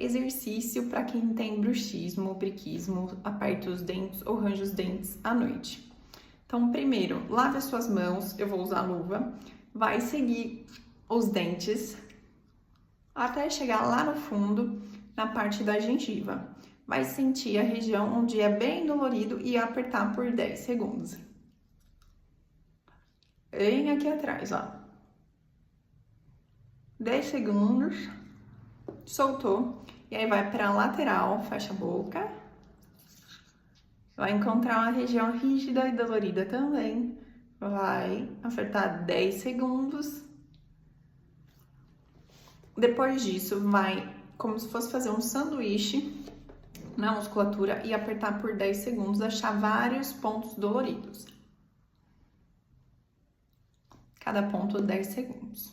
exercício para quem tem bruxismo, briquismo, aperta os dentes ou range os dentes à noite. Então, primeiro, lave as suas mãos, eu vou usar luva, vai seguir os dentes até chegar lá no fundo, na parte da gengiva. Vai sentir a região onde é bem dolorido e apertar por 10 segundos. Vem aqui atrás, ó. 10 segundos, soltou. E aí vai para a lateral, fecha a boca. Vai encontrar uma região rígida e dolorida também. Vai apertar 10 segundos. Depois disso, vai como se fosse fazer um sanduíche na musculatura e apertar por 10 segundos, achar vários pontos doloridos. Cada ponto 10 segundos.